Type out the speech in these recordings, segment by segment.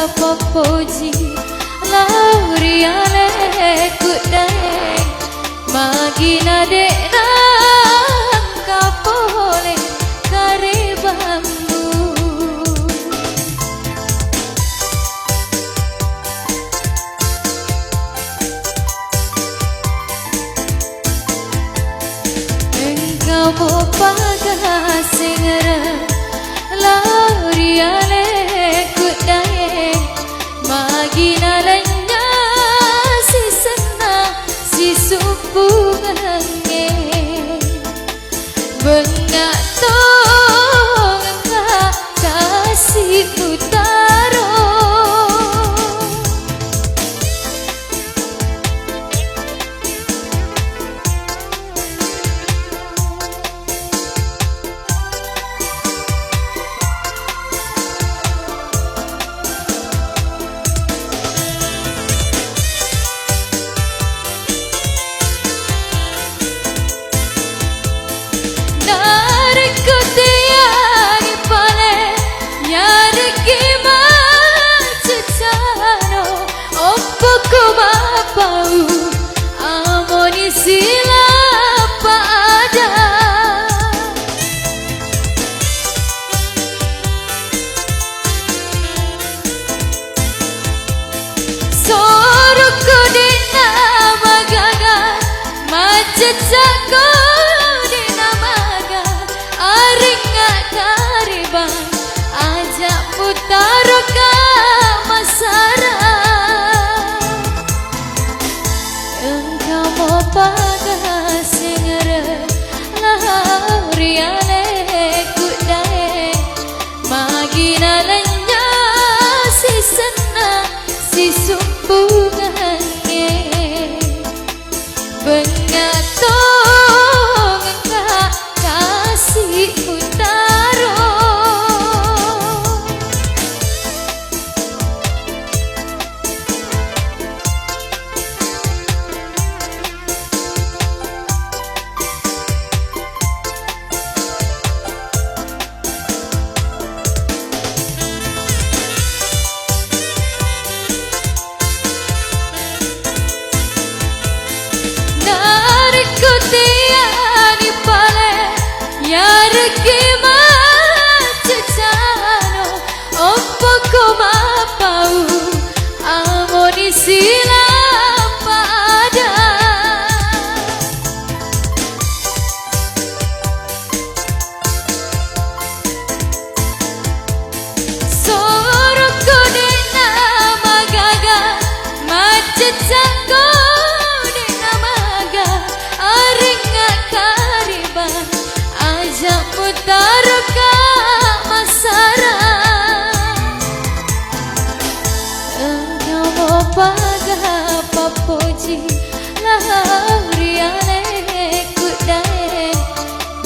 papoji lauriale kudai magina dekna kapole kare bambu engkau bopaga singara lauriale kudai magina lenya si sena si supungange benyak tong engkau kasih utaro sila pada sorokku dina magaga macetku dina maga aringa karibang ajak putaroka masara paga singara lauriale kudai magina lenya si sena si supungange benyak tong engkau kasih utaro sila pada sorokku dina magaga macetku dina maga aringa karibang ajak putaroka masara paga papoji lauriale kudai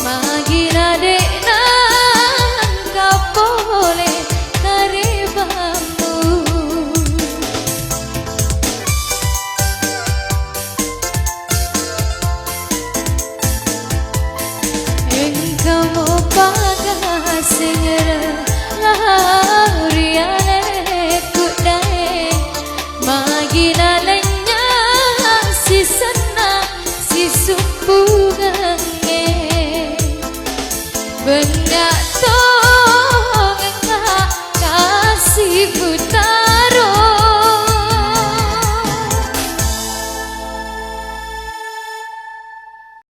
magina dekna kapole kare bambu engkau paga singara lauriale magina lenya si sena si supungange